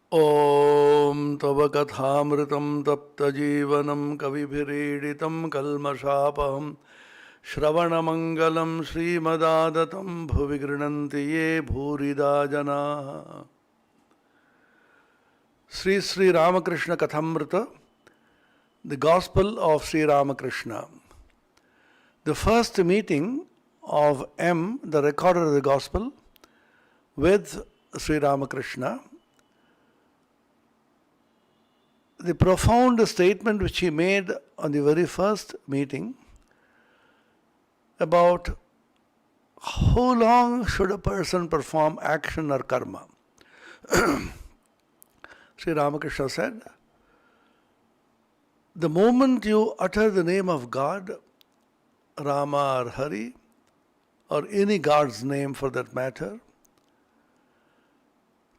Om Tava Kathamritam Tapta Jeevanam Kavibireeditam Kalmashapaham Shravanamangalam Srimadadatam Bhuvi Ye Bhurida Jana. Sri Sri Ramakrishna Kathamrita, the Gospel of Sri Ramakrishna. The first meeting of M, the recorder of the Gospel, with Sri Ramakrishna. The profound statement which he made on the very first meeting about how long should a person perform action or karma. Sri Ramakrishna said, the moment you utter the name of God, Rama or Hari, or any God's name for that matter,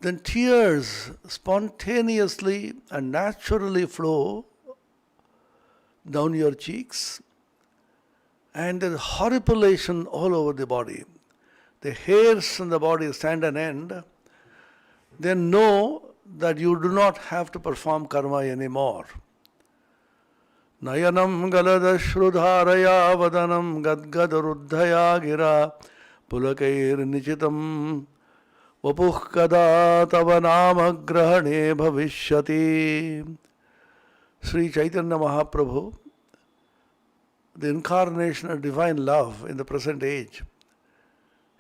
then tears spontaneously and naturally flow down your cheeks, and there is horripilation all over the body. The hairs on the body stand on end. Then know that you do not have to perform karma anymore. Nayanam galada shrudharaya vadanam gadgadaruddhaya gira pulakair nichitam Vapuh kada tava nama grahane bhavishyati. Sri Chaitanya Mahaprabhu, the incarnation of divine love in the present age,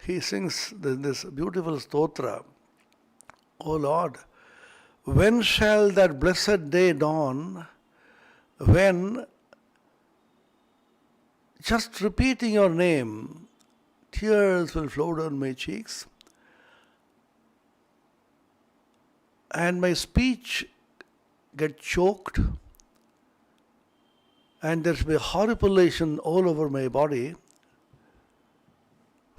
he sings this beautiful stotra. O Lord, when shall that blessed day dawn when just repeating your name, tears will flow down my cheeks, and my speech get choked, and there will be horripilation all over my body.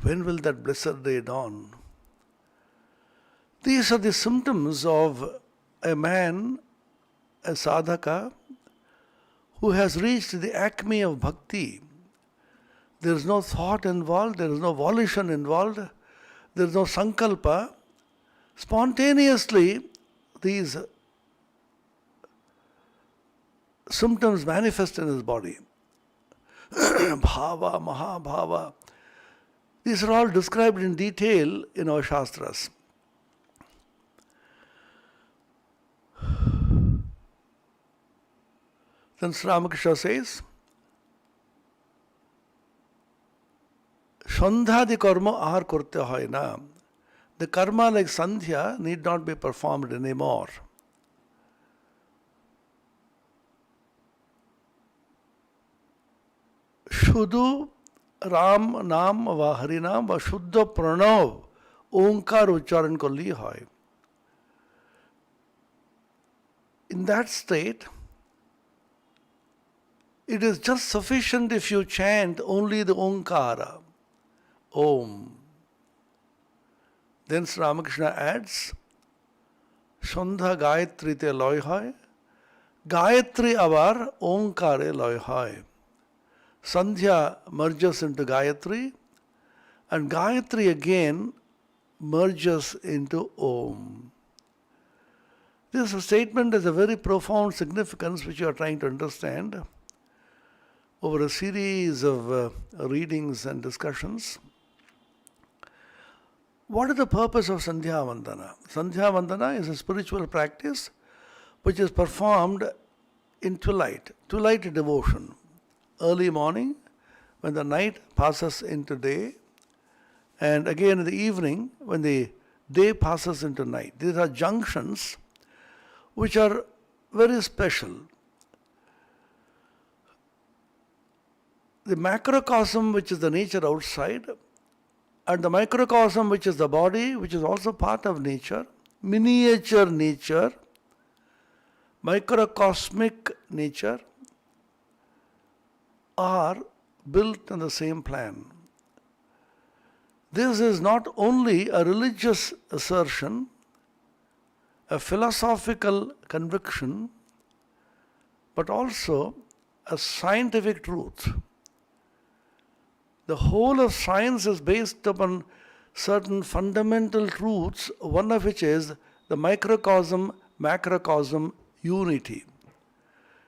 When will that blessed day dawn? These are the symptoms of a man, a sadhaka, who has reached the acme of bhakti. There is no thought involved, there is no volition involved, there is no sankalpa. Spontaneously, these symptoms manifest in his body. Bhava, Mahabhava. These are all described in detail in our Shastras. Then Sri Ramakrishna says, Sandhyadi karma ahar korte hoy na. The karma like Sandhya need not be performed anymore. Shuddha Ram Nam va Harinam va Shuddha Pranav Onkar Ucharan ko li hoy. In that state, it is just sufficient if you chant only the Onkara, Om. Then Sri Ramakrishna adds, Sandha Gayatri te loy hoy, Gayatri abar Onkare loy hoy. Sandhya merges into Gayatri, and Gayatri again merges into Om. This statement has a very profound significance which you are trying to understand over a series of readings and discussions. What is the purpose of Sandhya Vandana? Sandhya Vandana is a spiritual practice which is performed in twilight devotion. Early morning, when the night passes into day, and again in the evening, when the day passes into night. These are junctions which are very special. The macrocosm, which is the nature outside, and the microcosm, which is the body, which is also part of nature, miniature nature, microcosmic nature, are built on the same plan. This is not only a religious assertion, a philosophical conviction, but also a scientific truth. The whole of science is based upon certain fundamental truths, one of which is the microcosm, macrocosm unity.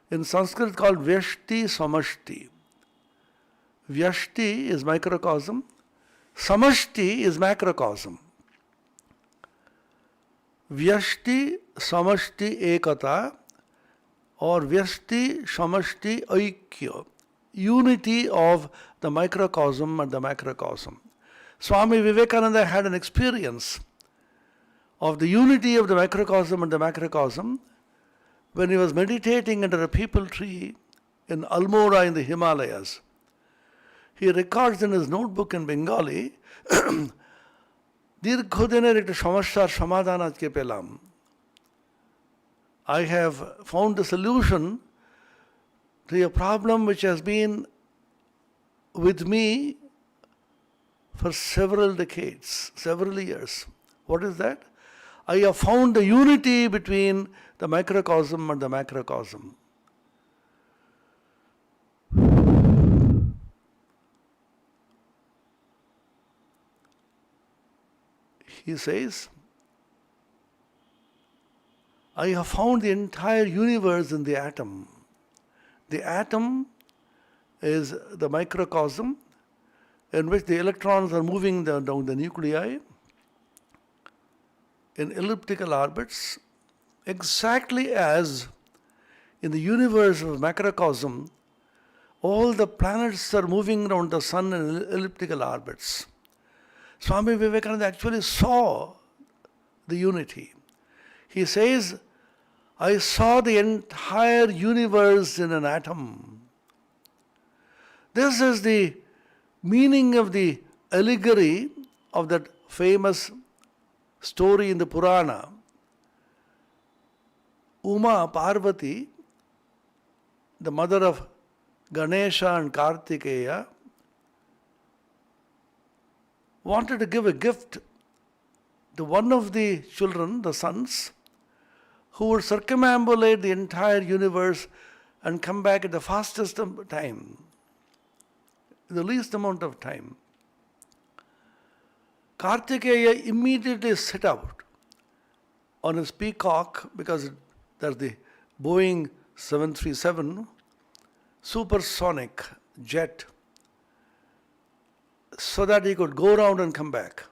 In Sanskrit called Vyashti Samashti. Vyashti is microcosm, Samashti is macrocosm. Vyashti Samashti Ekata or Vyashti Samashti Aikya, unity of the microcosm and the macrocosm. Swami Vivekananda had an experience of the unity of the microcosm and the macrocosm when he was meditating under a peepal tree in Almora in the Himalayas. He records in his notebook in Bengali, দীর্ঘদিনের একটা সমস্যার সমাধান আজকে পেলাম. I have found the solution to a problem which has been with me for several decades, several years. What is that? I have found the unity between the microcosm and the macrocosm. He says, I have found the entire universe in the atom. The atom is the microcosm in which the electrons are moving down the nuclei in elliptical orbits, exactly as in the universe of macrocosm, all the planets are moving around the sun in elliptical orbits. Swami Vivekananda actually saw the unity. He says, I saw the entire universe in an atom. This is the meaning of the allegory of that famous story in the Purana. Uma Parvati, the mother of Ganesha and Kartikeya, wanted to give a gift to one of the children, the sons, who would circumambulate the entire universe and come back at the fastest time, the least amount of time. Kartikeya immediately set out on his peacock, because that's the Boeing 737 supersonic jet, so that he could go around and come back.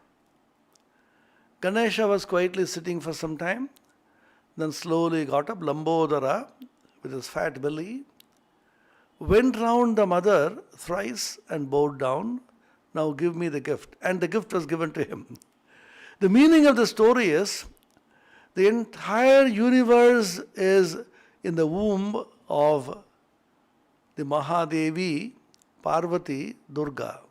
Ganesha was quietly sitting for some time, then slowly got up, Lambodara, with his fat belly, went round the mother thrice and bowed down, now give me the gift. And the gift was given to him. The meaning of the story is, the entire universe is in the womb of the Mahadevi, Parvati, Durga.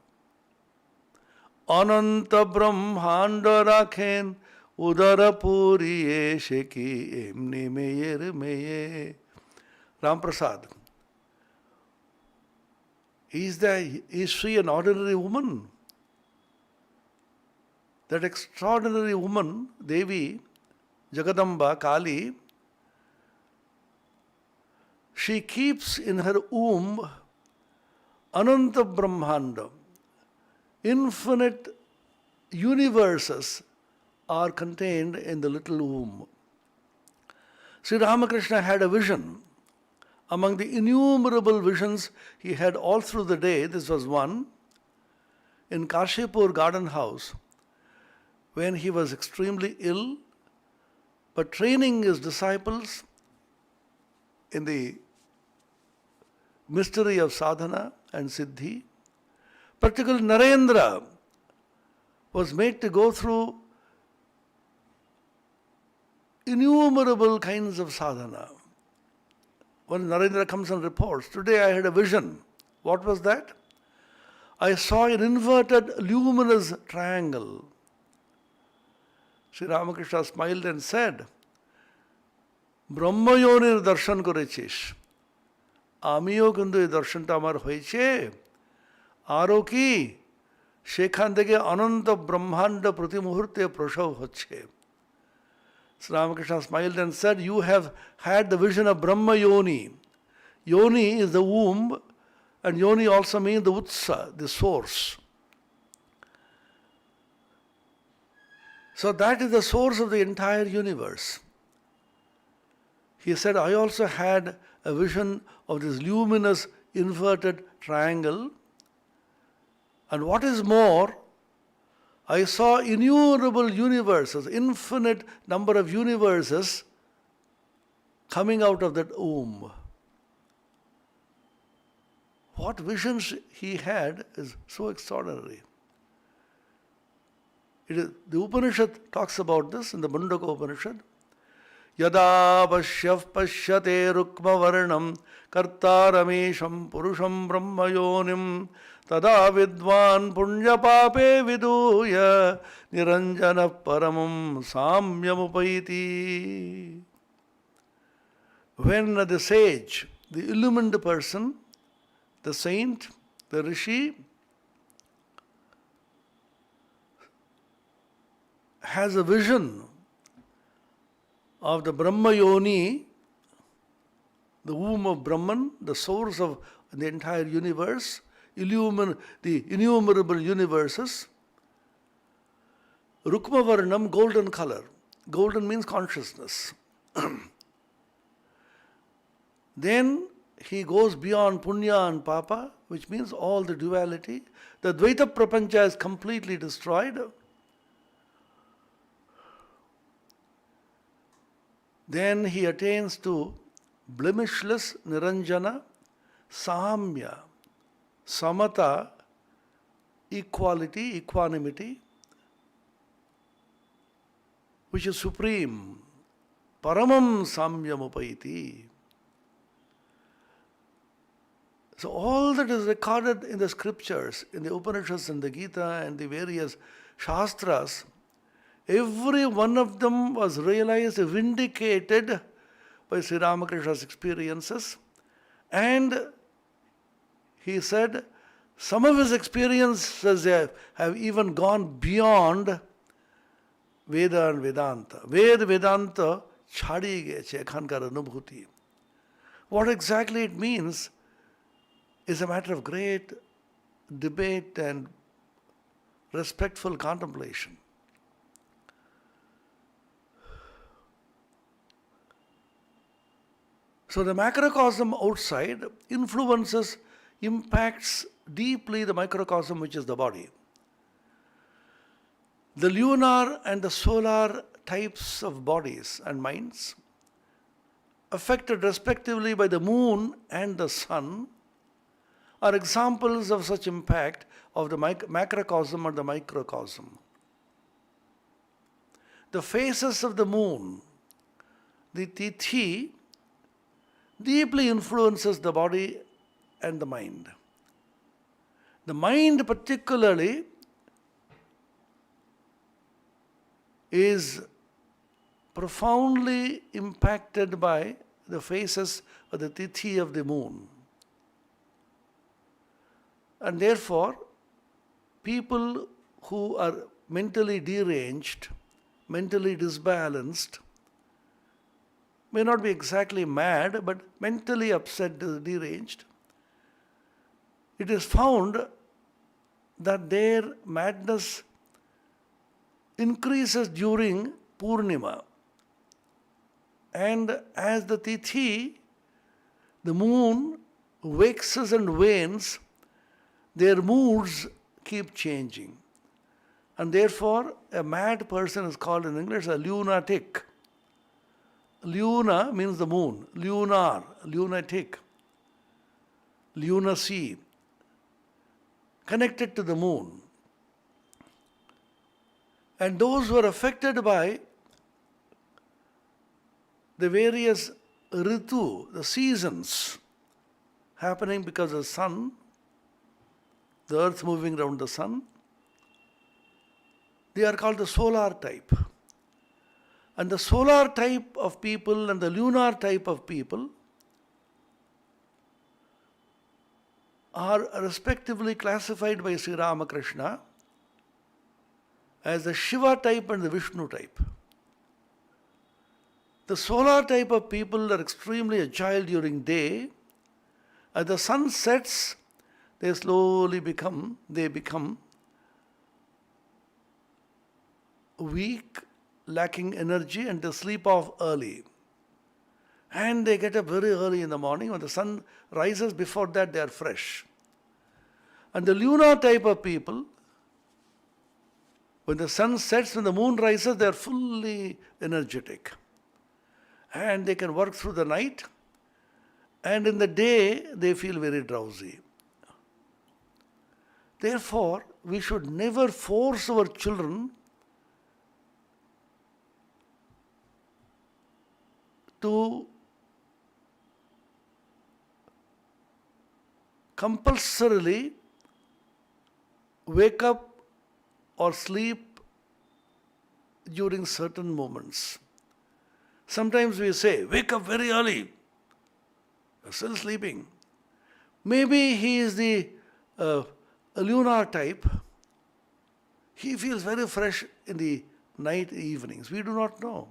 Ananta Brahmanda Rakhen Udara Puriye Sheki Emni Meyer Meye. Ram Prasad. Is she an ordinary woman? That extraordinary woman, Devi, Jagadamba, Kali, she keeps in her womb Ananta Brahmanda. Infinite universes are contained in the little womb. Sri Ramakrishna had a vision. Among the innumerable visions he had all through the day, this was one, in Kashipur garden house, when he was extremely ill, but training his disciples in the mystery of sadhana and siddhi. Particularly Narendra was made to go through innumerable kinds of sadhana. When Narendra comes and reports, today I had a vision. What was that? I saw an inverted luminous triangle. Sri Ramakrishna smiled and said, Brahmayoner darshan korechish. Amiyo kintu ei darshanta amar hoyeche. আরও কি সেখান থেকে অনন্ত ব্রহ্মাণ্ড প্রতি মুহূর্তে প্রসব হচ্ছে. Sri Ramakrishna smiled and said, you have had the vision of Brahma Yoni. Yoni is the womb, and Yoni also means the Utsa, the source. So that is the source of the entire universe. He said, I also had a vision of this luminous inverted triangle. And what is more, I saw innumerable universes, infinite number of universes coming out of that womb. What visions he had is so extraordinary. The Upanishad talks about this in the Mundaka Upanishad. Yada pasyav pasyate rukma varnam kartaramesham purusham brahmayonim tada vidvan punya pape viduya niranjana paramam samyamupaiti. When the sage, the illumined person, the saint, the rishi, has a vision of the Brahma Yoni, the womb of Brahman, the source of the entire universe, the innumerable universes. Rukma Varnam, golden color. Golden means consciousness. Then he goes beyond Punya and Papa, which means all the duality. The Dvaita Prapancha is completely destroyed. Then he attains to blemishless Niranjana, Samya, Samata, equality, equanimity, which is supreme. Paramam Samyamupaiti. So all that is recorded in the scriptures, in the Upanishads and the Gita and the various Shastras, every one of them was realized, vindicated by Sri Ramakrishna's experiences. And he said, some of his experiences have even gone beyond Veda and Vedanta. Veda, Vedanta, chhadi geche ekhankar anubhuti. What exactly it means is a matter of great debate and respectful contemplation. So the macrocosm outside influences, impacts deeply the microcosm, which is the body. The lunar and the solar types of bodies and minds, affected respectively by the moon and the sun, are examples of such impact of the macrocosm or the microcosm. The phases of the moon, the tithi, deeply influences the body and the mind. The mind particularly is profoundly impacted by the phases of the tithi of the moon. And therefore, people who are mentally deranged, mentally disbalanced, may not be exactly mad, but mentally upset, deranged, it is found that their madness increases during Purnima. And as the Tithi, the moon, waxes and wanes, their moods keep changing. And therefore, a mad person is called in English a lunatic. Luna means the moon. Lunar, lunatic. Lunacy. Connected to the moon. And those who are affected by the various ritu, the seasons happening because of the sun, the earth moving around the sun, they are called the solar type. And the solar type of people and the lunar type of people are respectively classified by Sri Ramakrishna as the Shiva type and the Vishnu type. The solar type of people are extremely agile during day. As the sun sets, they slowly become weak, lacking energy, and they sleep off early. And they get up very early in the morning. When the sun rises, before that they are fresh. And the lunar type of people, when the sun sets, when the moon rises, they are fully energetic. And they can work through the night. And in the day, they feel very drowsy. Therefore, we should never force our children to compulsorily wake up or sleep during certain moments. Sometimes we say, wake up very early. You're still sleeping. Maybe he is the lunar type. He feels very fresh in the night, evenings. We do not know.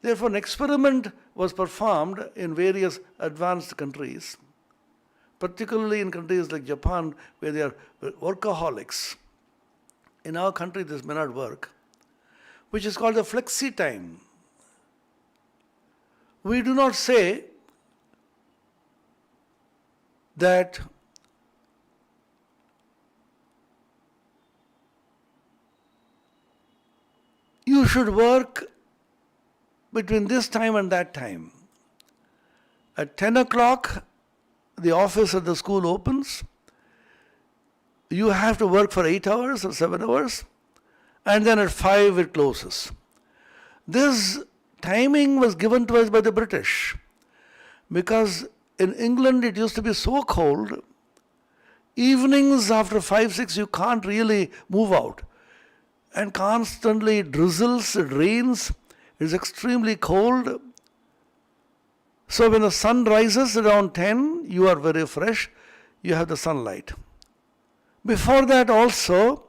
Therefore, an experiment was performed in various advanced countries, particularly in countries like Japan, where they are workaholics. In our country, this may not work, which is called the Flexi time. We do not say that you should work between this time and that time. At 10 o'clock, the office at the school opens. You have to work for 8 hours or 7 hours, and then at 5 it closes. This timing was given to us by the British, because in England it used to be so cold, evenings after 5, 6 you can't really move out. And constantly it drizzles, it rains, it is extremely cold. So when the sun rises around 10, you are very fresh, you have the sunlight. Before that also,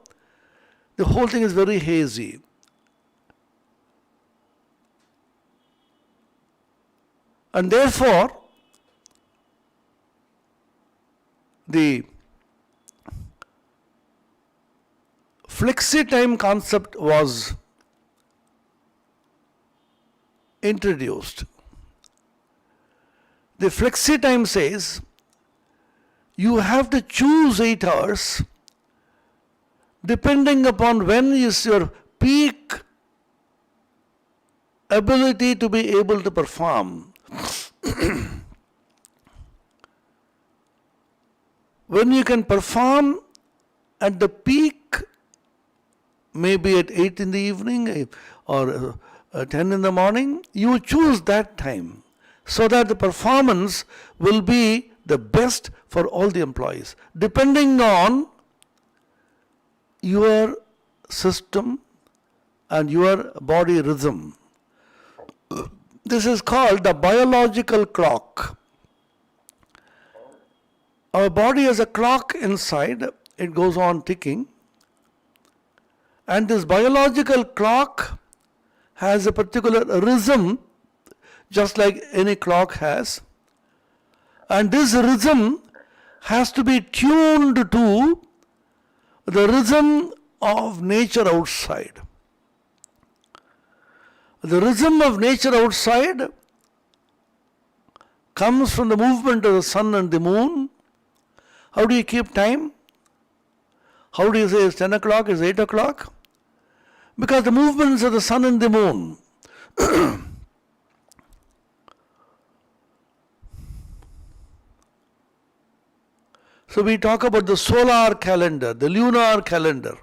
the whole thing is very hazy. And therefore, the Flexi time concept was introduced. The Flexi time says you have to choose 8 hours depending upon when is your peak ability to be able to perform. When you can perform at the peak, maybe at 8 in the evening or 10 in the morning, you choose that time so that the performance will be the best for all the employees, depending on your system and your body rhythm. This is called the biological clock. Our body has a clock inside, it goes on ticking. And this biological clock has a particular rhythm, just like any clock has. And this rhythm has to be tuned to the rhythm of nature outside. The rhythm of nature outside comes from the movement of the sun and the moon. How do you keep time? How do you say it's 10 o'clock, it's 8 o'clock? Because the movements of the sun and the moon. So we talk about the solar calendar, the lunar calendar.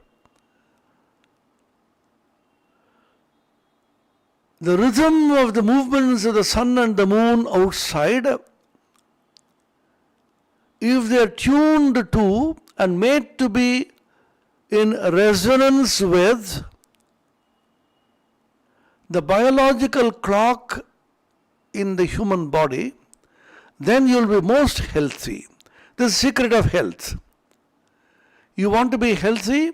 The rhythm of the movements of the sun and the moon outside, if they are tuned to and made to be in resonance with the biological clock in the human body, then you will be most healthy. The secret of health. You want to be healthy,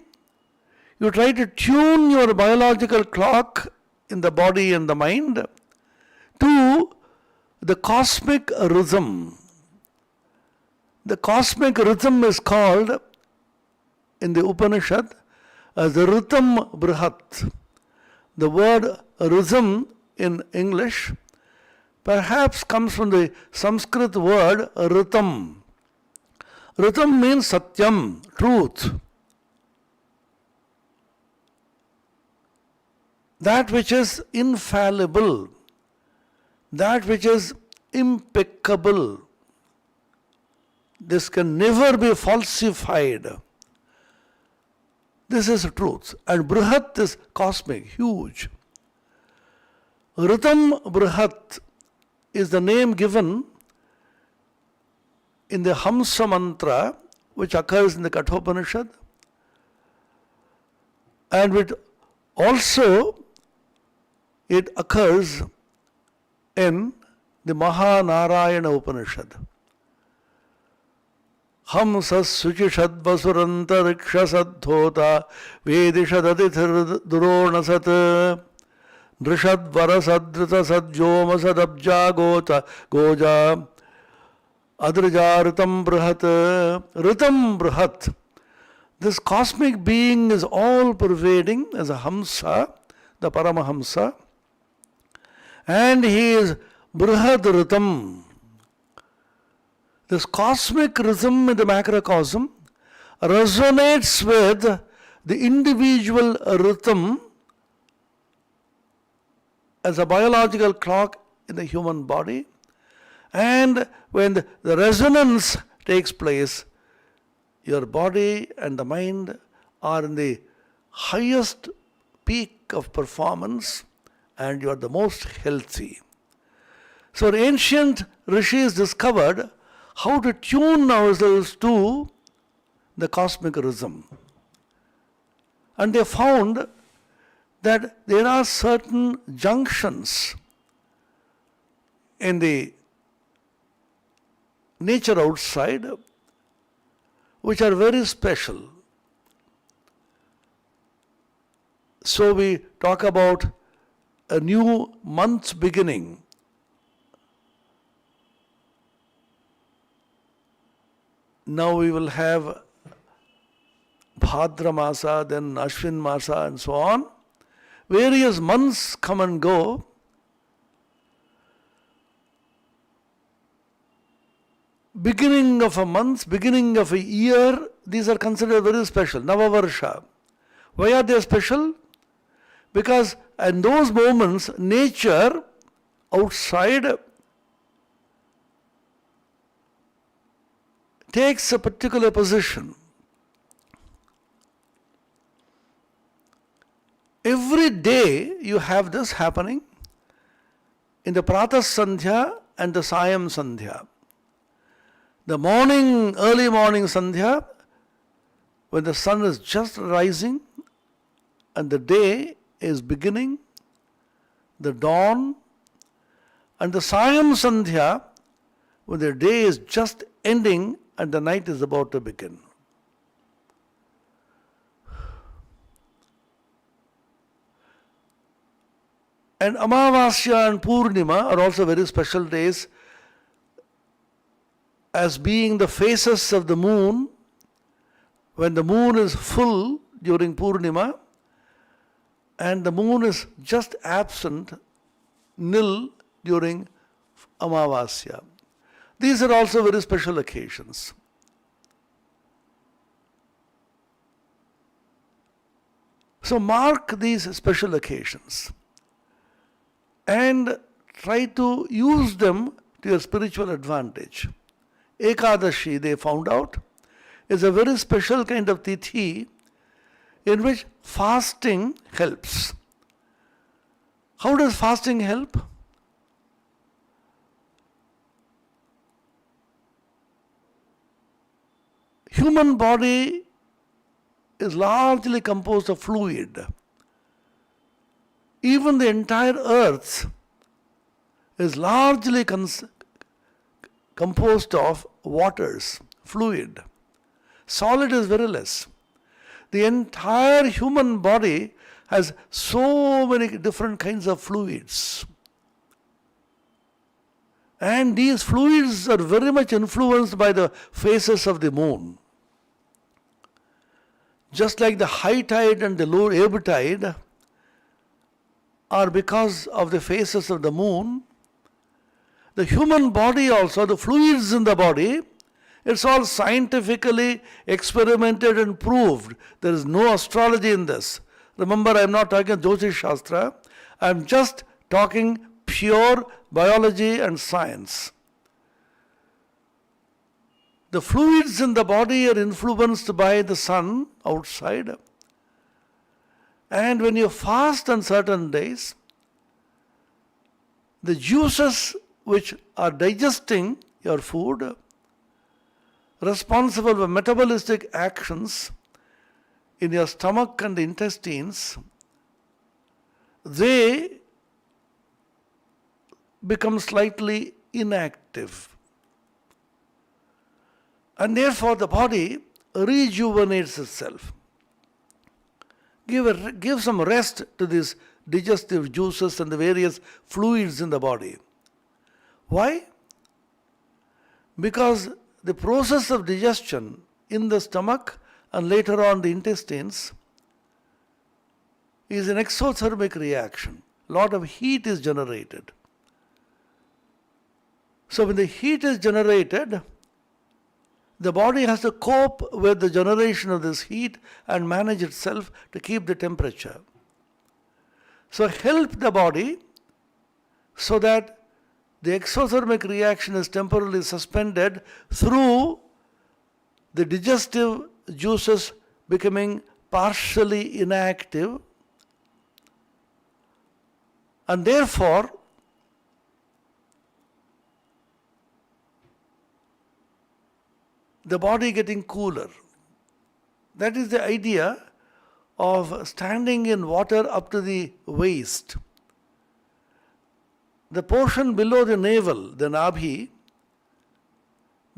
you try to tune your biological clock in the body and the mind to the cosmic rhythm. The cosmic rhythm is called in the Upanishad as the Ritam Brihat. The word rhythm in English perhaps comes from the Sanskrit word Ritam. Ritam means Satyam, truth. That which is infallible, that which is impeccable. This can never be falsified. This is truth. And Brihat is cosmic, huge. Ritam Brihat is the name given in the Hamsa Mantra, which occurs in the Kathopanishad, and which also it occurs in the Mahanarayana Upanishad. Hamsas suchishad vasurantariksha sadhota vedishad adithir duronasat drishad varasadrita sadjoma sadabja gota goja adrija ritam brihat. This cosmic being is all pervading as a Hamsa, the Paramahamsa, and he is Brihad Ritam. This cosmic rhythm in the macrocosm resonates with the individual rhythm as a biological clock in the human body, and when the resonance takes place, your body and the mind are in the highest peak of performance and you are the most healthy. So ancient rishis discovered how to tune ourselves to the cosmic rhythm. And they found that there are certain junctions in the nature outside which are very special. So we talk about a new month's beginning. Now we will have Bhadra Masa, then Ashwin Masa and so on. Various months come and go. Beginning of a month, beginning of a year, these are considered very special. Navavarsha. Why are they special? Because in those moments, nature outside takes a particular position. Every day you have this happening in the Pratah Sandhya and the Sayam Sandhya. The morning, early morning Sandhya, when the sun is just rising and the day is beginning, the dawn, and the Sayam Sandhya, when the day is just ending and the night is about to begin. And Amavasya and Purnima are also very special days, as being the phases of the moon. When the moon is full during Purnima and the moon is just absent, nil, during Amavasya. These are also very special occasions. So mark these special occasions and try to use them to your spiritual advantage. Ekadashi, they found out, is a very special kind of tithi in which fasting helps. How does fasting help? Human body is largely composed of fluid. Even the entire earth is largely composed of waters, fluid. Solid is very less. The entire human body has so many different kinds of fluids. And these fluids are very much influenced by the phases of the moon. just like the high tide and the low ebb tide are because of the phases of the moon, the human body also, the fluids in the body, it's all scientifically experimented and proved. There is no astrology in this. Remember, I am not talking Jyotish Shastra. I am just talking pure biology and science. The fluids in the body are influenced by the sun outside. And when you fast on certain days, the juices which are digesting your food, responsible for metabolistic actions in your stomach and intestines, they become slightly inactive. And therefore the body rejuvenates itself. Give some rest to these digestive juices and the various fluids in the body. Why? Because the process of digestion in the stomach and later on the intestines is an exothermic reaction. A lot of heat is generated. So when the heat is generated, the body has to cope with the generation of this heat and manage itself to keep the temperature. So help the body so that the exothermic reaction is temporarily suspended through the digestive juices becoming partially inactive, and therefore the body getting cooler. That is the idea of standing in water up to the waist. The portion below the navel, the nabhi,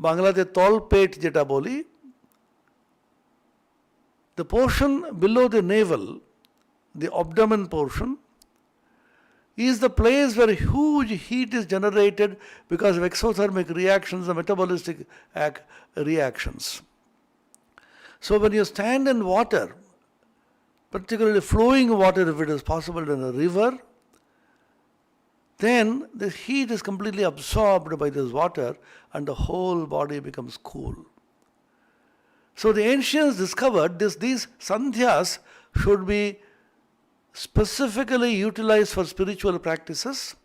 Bangladesh tol pet jeta boli, the portion below the navel, the abdomen portion, is the place where huge heat is generated because of exothermic reactions and metabolistic reactions. So when you stand in water, particularly flowing water if it is possible in a river, then the heat is completely absorbed by this water and the whole body becomes cool. So the ancients discovered these sandhyas should be specifically utilized for spiritual practices.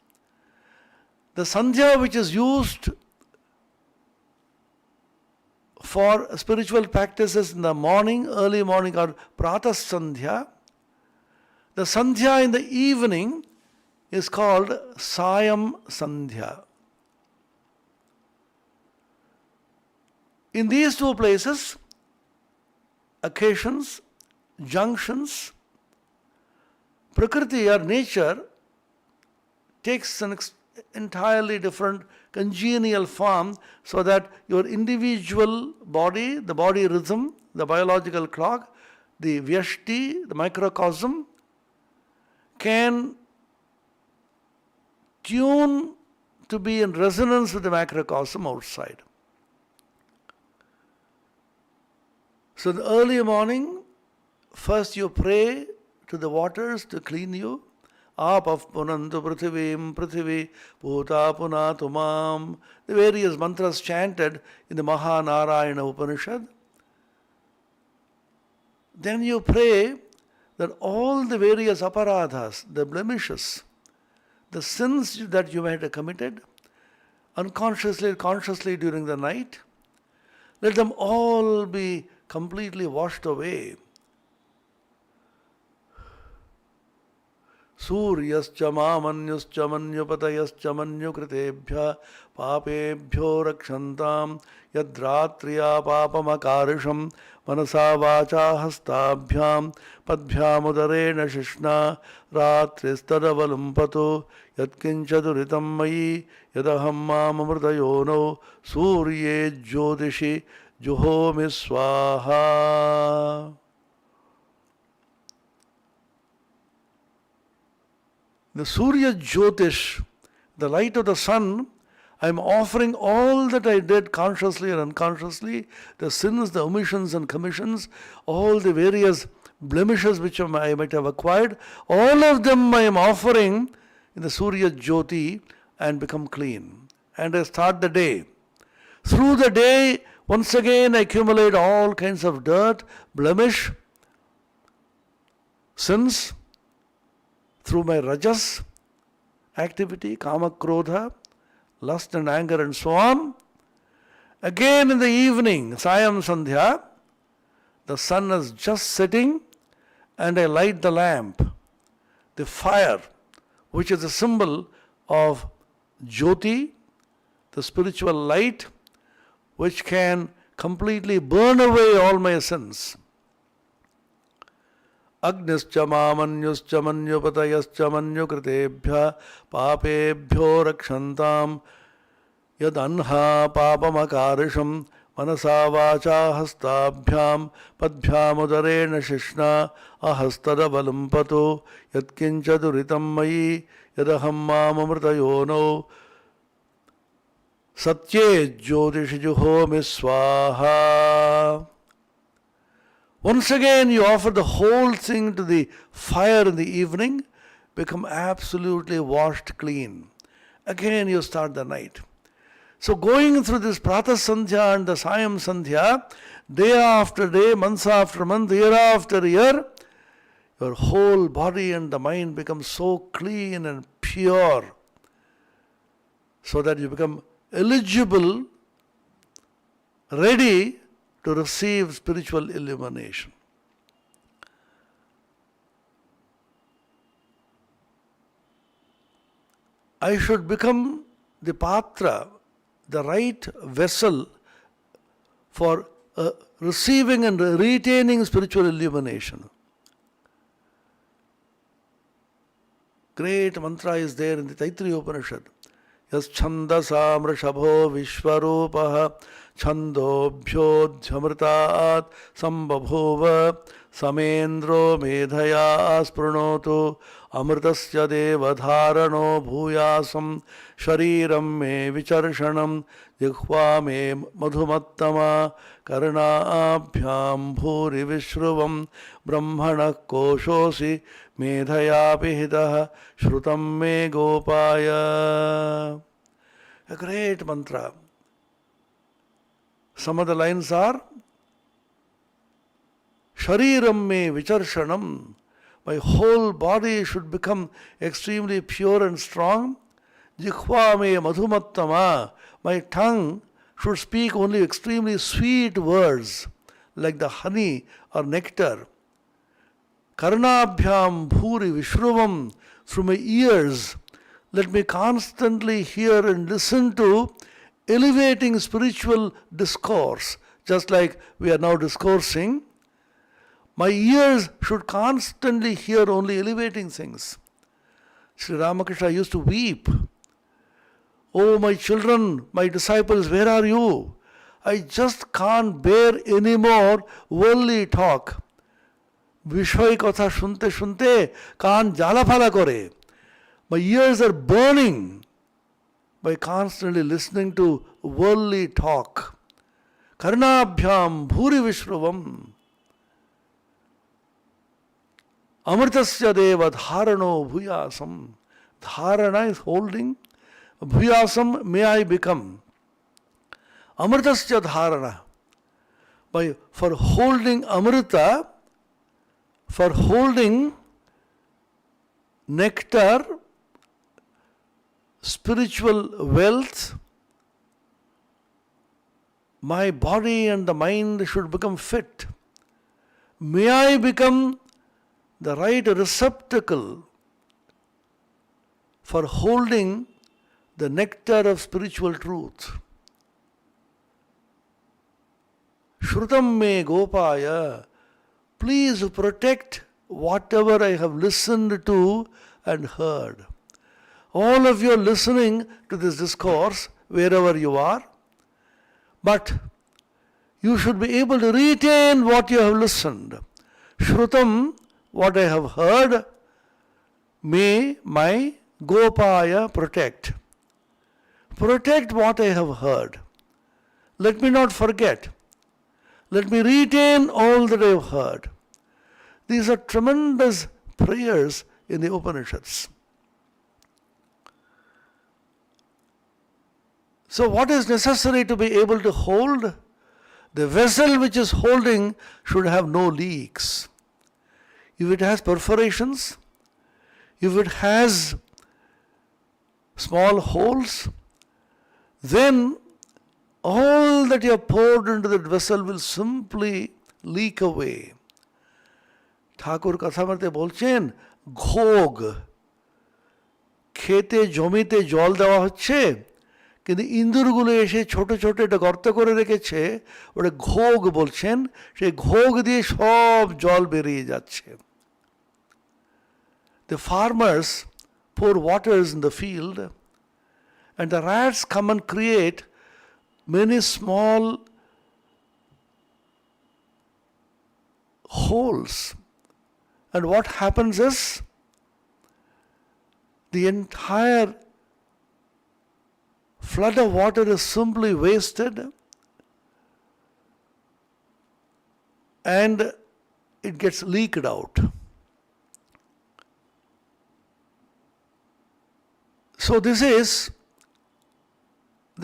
The sandhya which is used for spiritual practices in the morning, early morning, or pratah sandhya. The sandhya in the evening is called sayam sandhya. In these two places, occasions, junctions, Prakriti or nature takes an entirely different congenial form so that your individual body, the body rhythm, the biological clock, the vyashti, the microcosm, can tune to be in resonance with the macrocosm outside. So in the early morning, first you pray to the waters to clean you. Apav punantu prithivim prithivi bhuta punatumam. The various mantras chanted in the Mahanarayana Upanishad. Then you pray that all the various aparadhas, the blemishes, the sins that you might have committed, unconsciously or consciously during the night, let them all be completely washed away. Suryascha mamanyascha manyupatayascha manyukritebhya papebhyo rakshantam yadratriya papamakarisham manasa vacha hastabhyam padbhyamudarena shishna ratristadavalumpato yatkinchaduritam mayi yadaham mamamritayono surye jyotishi juhomi swaha. The Surya Jyotish, the light of the sun, I am offering all that I did consciously and unconsciously, the sins, the omissions and commissions, all the various blemishes which I might have acquired, all of them I am offering in the Surya Jyoti and become clean. And I start the day. Through the day, once again I accumulate all kinds of dirt, blemish, sins, through my rajas activity, kama, krodha, lust and anger and so on. Again in the evening, Sayam Sandhya, the sun is just setting and I light the lamp, the fire, which is a symbol of Jyoti, the spiritual light, which can completely burn away all my sins. Agnischa mamanyuscha manyupatayascha manyukritebhya papebhyo rakshantam yad anha papamakarisham manasa vacha hastabhyam padbhyam udarena shishna ahastada balumpato yatkincha duritam mayi yadaham mamamritayono satye jyotishijuhomi swaha. Once again you offer the whole thing to the fire in the evening, become absolutely washed clean. Again you start the night. So going through this Pratha Sandhya and the Sayam Sandhya, day after day, month after month, year after year, your whole body and the mind become so clean and pure, so that you become eligible, ready to receive spiritual illumination. I should become the patra, the right vessel for receiving and retaining spiritual illumination. Great mantra is there in the Taittiriya Upanishad. Yas chandasa mrishabho vishwarupah chandobhyodhyamritaat sambabhuva samendro medhaya sprunotu amritasya devadharano bhuyasam shariram me vicharshanam jikhva me madhumattama karnaabhyam bhuri vishruvam brahmana koshosi medhaya pihitah shrutam me gopaya. A great mantra. Some of the lines are Shariram me vicharshanam. My whole body should become extremely pure and strong. Jikhva me madhumattama. My tongue should speak only extremely sweet words like the honey or nectar. Karnabhyam bhuri vishruvam. Through my ears, let me constantly hear and listen to elevating spiritual discourse, just like we are now discoursing. My ears should constantly hear only elevating things. Sri Ramakrishna used to weep. Oh, my children, my disciples, where are you? I just can't bear any more worldly talk. Vishwai katha shunte shunte kaan jala phala kore. My ears are burning by constantly listening to worldly talk. Karnabhyam bhuri vishruvam. Amritasya deva dharano bhuyasam. Dharana is holding. Bhuyasam, may I become. Amritasya dharana. For holding amrita, for holding nectar, spiritual wealth, my body and the mind should become fit. May I become the right receptacle for holding the nectar of spiritual truth. Shrutam me gopaya. Please protect whatever I have listened to and heard. All of you are listening to this discourse wherever you are, but you should be able to retain what you have listened. Shrutam, what I have heard, may my Gopaya protect. protect what I have heard. Let me not forget. Let me retain all that I have heard. These are tremendous prayers in the Upanishads. So what is necessary to be able to hold? The vessel which is holding should have no leaks. If it has perforations, if it has small holes, then all that you have poured into that vessel will simply leak away. ঠাকুর কথামতে বলছেন, ঘোগ, খেতে জমিতে জল দেওয়া হচ্ছে, কিন্তু ইঁদুরগুলো এসে ছোট ছোট একটা গর্ত করে রেখেছে, ওটা ঘোগ বলছেন, সেই ঘোগ দিয়ে সব জল বেরিয়ে যাচ্ছে। The farmers pour waters in the field, and the rats come and create many small holes. And what happens is, the entire flood of water is simply wasted, and it gets leaked out. So this is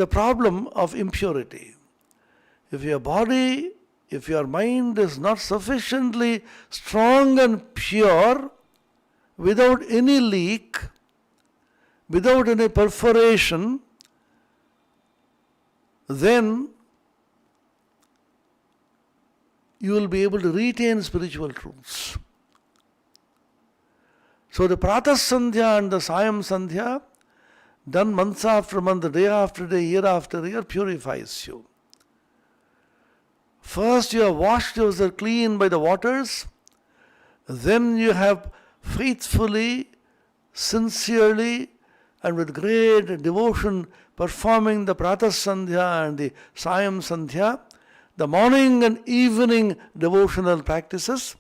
the problem of impurity. If your body, if your mind is not sufficiently strong and pure, without any leak, without any perforation, then you will be able to retain spiritual truths. So the Pratah Sandhya and the Sayam Sandhya, done month after month, day after day, year after year, purifies you. First you have washed yourself clean by the waters, then you have faithfully, sincerely, and with great devotion performing the Pratah Sandhya and the Sayam Sandhya, the morning and evening devotional practices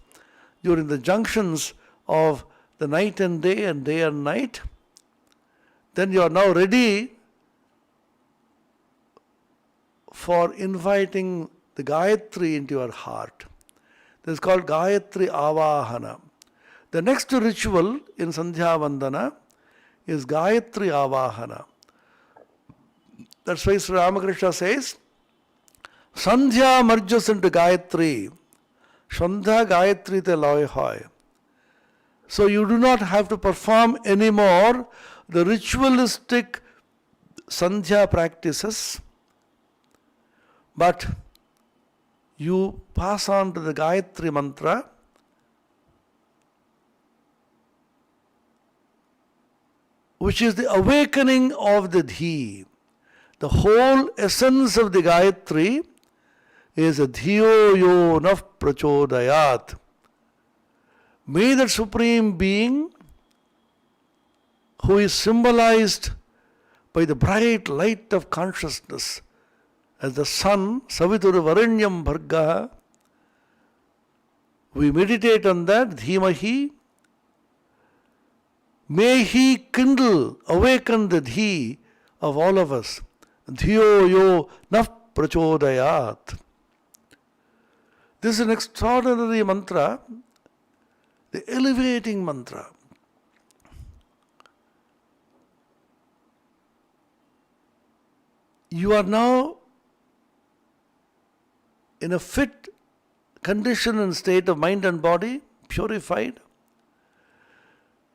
during the junctions of the night and day and night. Then you are now ready for inviting the Gayatri into your heart. This is called Gayatri Avahana. The next ritual in Sandhya Vandana is Gayatri Avahana. That's why Sri Ramakrishna says, Sandhya merges into Gayatri. Sandhya Gayatri te loy hoy. So you do not have to perform anymore the ritualistic Sandhya practices, but you pass on to the Gayatri Mantra, which is the awakening of the Dhi. The whole essence of the Gayatri is a Dhiyo yo naf prachodayat. May that Supreme Being, who is symbolized by the bright light of consciousness as the sun, Savitur Varanyam Bhargaha, we meditate on that, Dhimahi. May he kindle, awaken the Dhi of all of us. Dhiyo yo naf prachodayat. This is an extraordinary mantra, the Alleviating Mantra. You are now in a fit condition and state of mind and body, purified,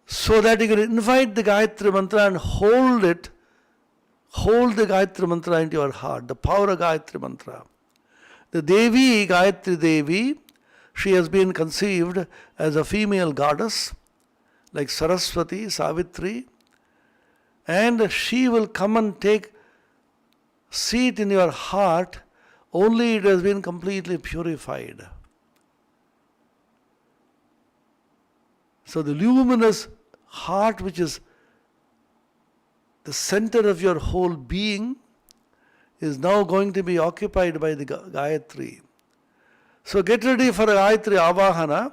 so that you can invite the Gayatri Mantra and hold it, hold the Gayatri Mantra into your heart, the power of Gayatri Mantra. The Devi, Gayatri Devi, she has been conceived as a female goddess, like Saraswati, Savitri, and she will come and take seat in your heart only it has been completely purified. So the luminous heart, which is the center of your whole being, is now going to be occupied by the Gayatri. So get ready for a Gayatri Avahana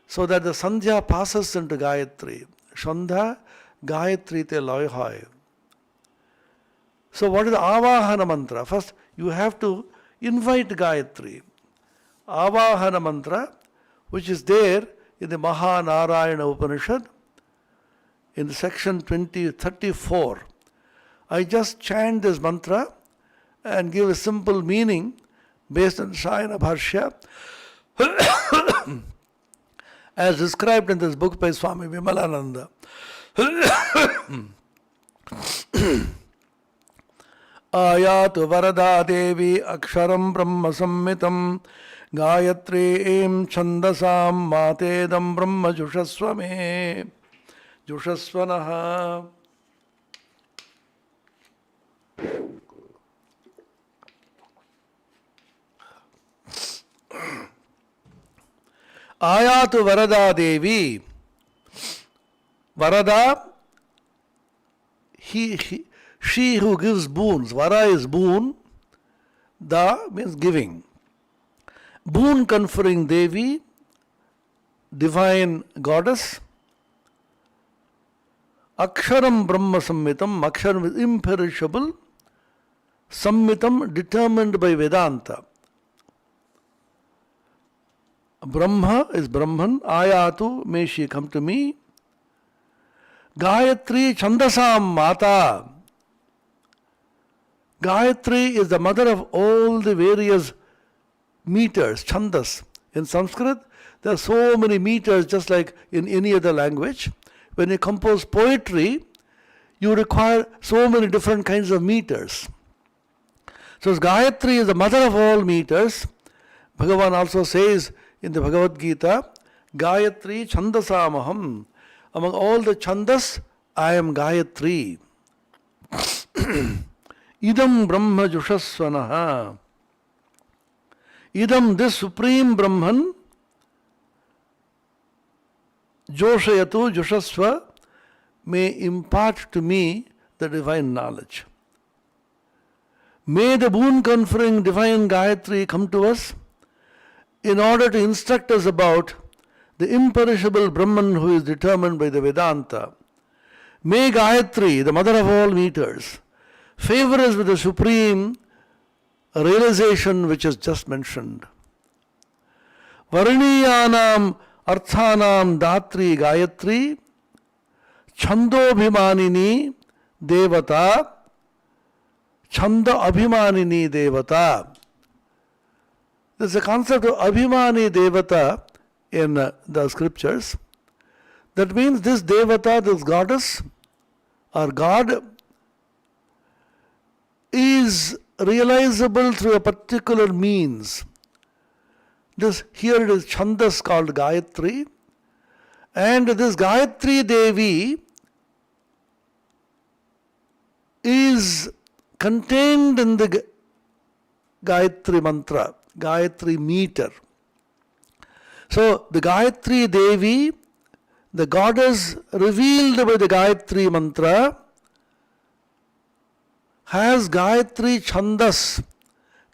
so that the Sandhya passes into Gayatri. Sandhya Gayatri te loy hoy. So what is the Avahana Mantra? First, you have to invite Gayatri. Avahana Mantra, which is there in the Mahanarayana Upanishad, in the section 34. I just chant this mantra and give a simple meaning based on Sayana Bharshya as described in this book by Swami Vimalananda. Ayatu Varada Devi Aksharam Brahma Sammitam Gayatri Em Chandasam Matedam Brahma Jushaswame Jushaswanaha. Ayatu Varada Devi. Varada, she who gives boons. Vara is boon. Da means giving. Boon conferring Devi, divine goddess. Aksharam Brahma Sammitam. Aksharam is imperishable. Sammitam, determined by Vedanta. Brahma is Brahman. Ayatu, may she come to me. Gayatri Chandasam Mata. Gayatri is the mother of all the various meters, chandas. In Sanskrit, there are so many meters, just like in any other language. When you compose poetry, you require so many different kinds of meters. So Gayatri is the mother of all meters. Bhagavan also says in the Bhagavad Gita, Gayatri Chandasamaham. Among all the chandas, I am Gayatri. Idam Brahma Jushasvanaha. Idam, this supreme Brahman, Joshayatu Jushasva, may impart to me the divine knowledge. May the boon conferring divine Gayatri come to us in order to instruct us about the imperishable Brahman who is determined by the Vedanta. May Gayatri, the mother of all meters, favor us with the supreme realization which is just mentioned. Varaniyanam Arthanam Datri Gayatri Chandobhimanini Devata Chanda Abhimanini Devata. There is a concept of Abhimani Devata in the scriptures. That means this Devata, this goddess or God, is realizable through a particular means. Here it is Chandas called Gayatri, and this Gayatri Devi is contained in the Gayatri Mantra, Gayatri meter. So the Gayatri Devi, the goddess revealed by the Gayatri Mantra, has Gayatri Chandas,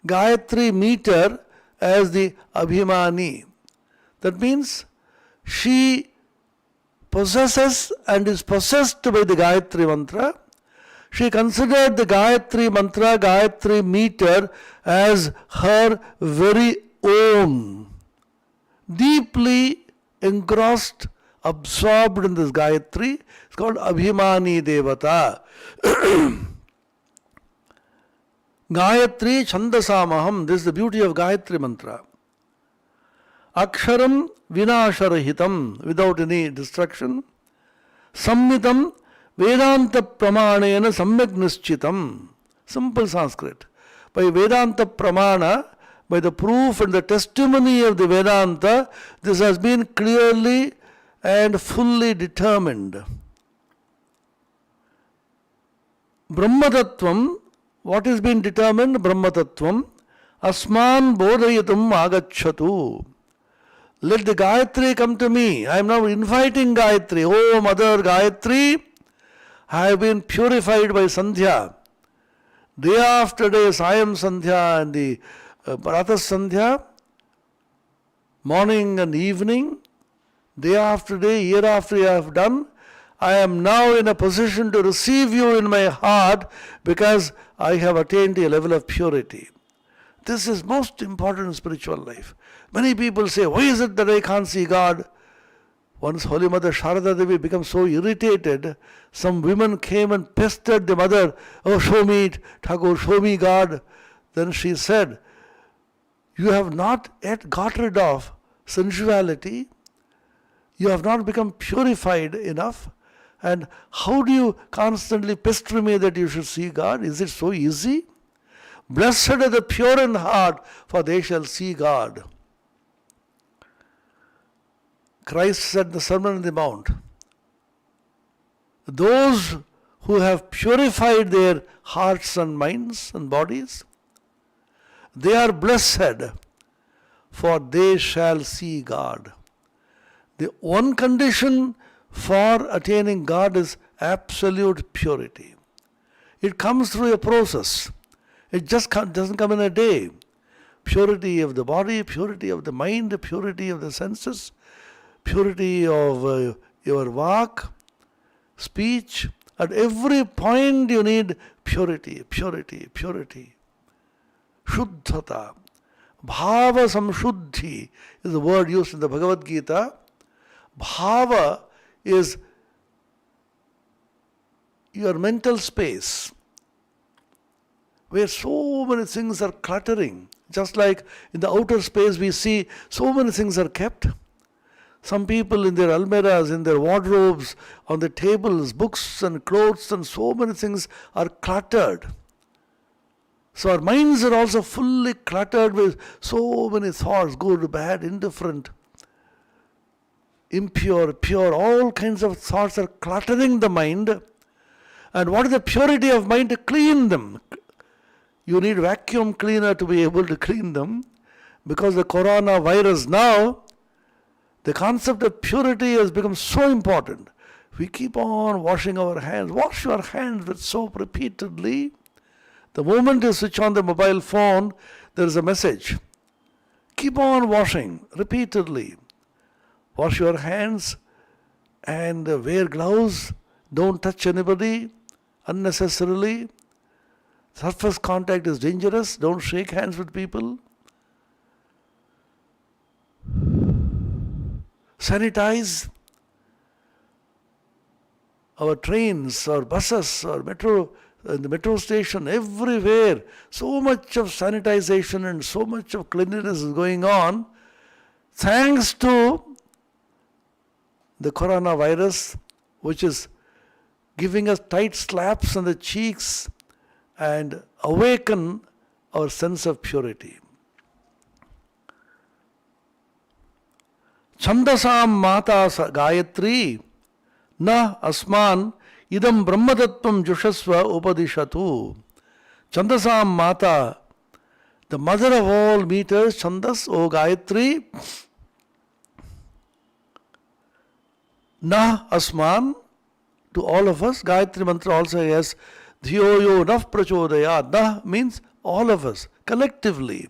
Gayatri meter as the Abhimani. That means she possesses and is possessed by the Gayatri Mantra. She considered the Gayatri Mantra, Gayatri meter as her very own. Deeply engrossed, absorbed in this Gayatri. It's called Abhimani Devata. Gayatri Chandasamaham. This is the beauty of Gayatri Mantra. Aksharam Vinasharahitam, without any destruction. Sammitam Vedanta Pramanena Samyak Nischitam. Simple Sanskrit. By Vedanta Pramana, by the proof and the testimony of the Vedanta, this has been clearly and fully determined. Brahmatattvam, what has been determined? Brahmatattvam. Asman Bodhayatum Agachatu. Let the Gayatri come to me. I am now inviting Gayatri. Oh, Mother Gayatri, I have been purified by Sandhya. Day after day, Sayam Sandhya and the Pratas Sandhya, morning and evening, day after day, year after year I have done. I am now in a position to receive you in my heart because I have attained a level of purity. This is most important in spiritual life. Many people say, why is it that I can't see God? Once Holy Mother Sharada Devi became so irritated, some women came and pestered the mother, oh, show me, Thakur, show me God. Then she said, you have not yet got rid of sensuality. You have not become purified enough. And how do you constantly pester me that you should see God? Is it so easy? Blessed are the pure in heart, for they shall see God. Christ said in the Sermon on the Mount, those who have purified their hearts and minds and bodies, they are blessed, for they shall see God. The one condition for attaining God is absolute purity. It comes through a process. It just doesn't come in a day. Purity of the body, purity of the mind, purity of the senses, purity of your walk, speech. At every point you need purity, purity, purity. Shuddhata. Bhava samshuddhi is the word used in the Bhagavad Gita. Bhava is your mental space where so many things are cluttering. Just like in the outer space we see so many things are kept. Some people in their almirahs, in their wardrobes, on the tables, books and clothes and so many things are cluttered. So our minds are also fully cluttered with so many thoughts, good, bad, indifferent, impure, pure, all kinds of thoughts are cluttering the mind. And what is the purity of mind? To clean them. You need vacuum cleaner to be able to clean them. Because the coronavirus now, the concept of purity has become so important. We keep on washing our hands. Wash your hands with soap repeatedly. The moment you switch on the mobile phone, there is a message. Keep on washing repeatedly. Wash your hands and wear gloves. Don't touch anybody unnecessarily. Surface contact is dangerous. Don't shake hands with people. Sanitize our trains, our buses, our metro, in the metro station, everywhere. So much of sanitization and so much of cleanliness is going on thanks to the coronavirus, which is giving us tight slaps on the cheeks and awaken our sense of purity. Chandasam Mata Gayatri Na Asman Idam Brahmadattvam Jushasva Upadishatu. Chandasam Mata, the mother of all meters, Chandas, O Gayatri, Na Asman, to all of us. Gayatri Mantra also has Dhiyo yo naf prachodaya. Na means all of us, collectively.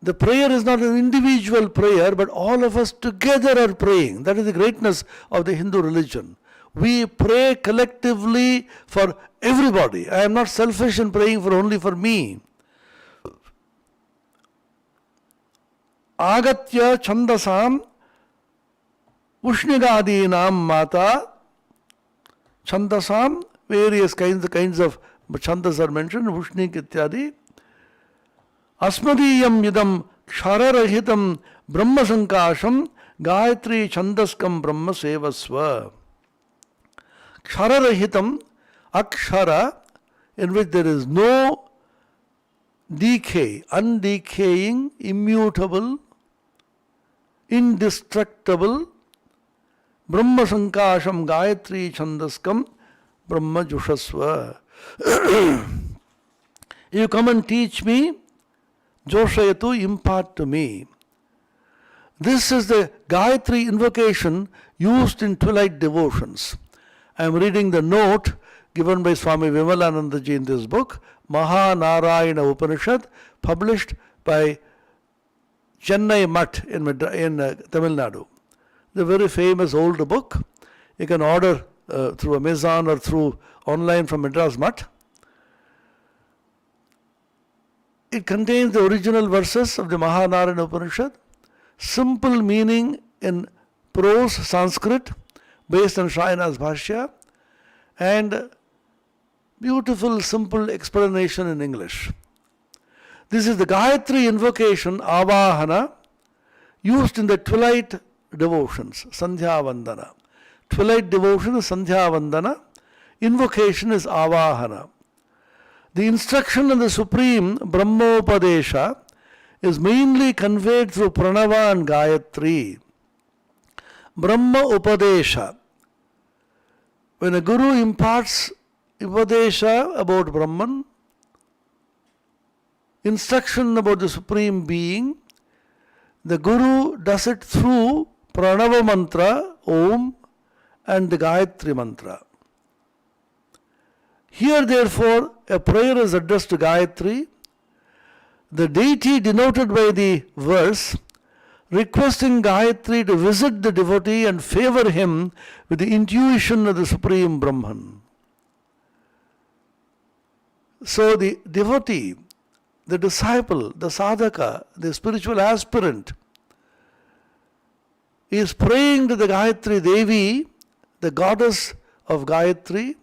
The prayer is not an individual prayer, but all of us together are praying. That is the greatness of the Hindu religion. We pray collectively for everybody. I am not selfish in praying only for me. Agatya Chandasam Ushnigadinam Mata. Chandasam, various kinds of chandas are mentioned, Ushnik ityadi. Asmadiyam yidam kshara-rahitam brahma-sankasham Gayatri chandaskam brahma sevasva. Kshara-rahitam, akshara, in which there is no decay, undecaying, immutable, indestructible, brahma-sankasham Gayatri chandaskam brahma jushasva. You come and teach me, Joshayatu, impart to me. This is the Gayatri Invocation used in Twilight devotions. I am reading the note given by Swami Vimalanandaji in this book, Mahanarayana Upanishad, published by Chennai Mutt in Tamil Nadu. The very famous old book. You can order through Amazon or through online from Madras Mutt. It contains the original verses of the Mahanarayana Upanishad, simple meaning in prose Sanskrit based on Shayana's Bhashya, and beautiful simple explanation in English. This is the Gayatri Invocation, Avahana, used in the Twilight devotions, Sandhya Vandana. Twilight devotion is Sandhya Vandana, invocation is Avahana. The instruction of the Supreme Brahmopadesha is mainly conveyed through Pranava and Gayatri. Brahma Upadesha. When a Guru imparts Upadesha about Brahman, instruction about the Supreme Being, the Guru does it through Pranava Mantra, Om, and the Gayatri Mantra. Here, therefore, a prayer is addressed to Gayatri, the deity denoted by the verse, requesting Gayatri to visit the devotee and favor him with the intuition of the Supreme Brahman. So the devotee, the disciple, the sadhaka, the spiritual aspirant is praying to the Gayatri Devi, the goddess of Gayatri,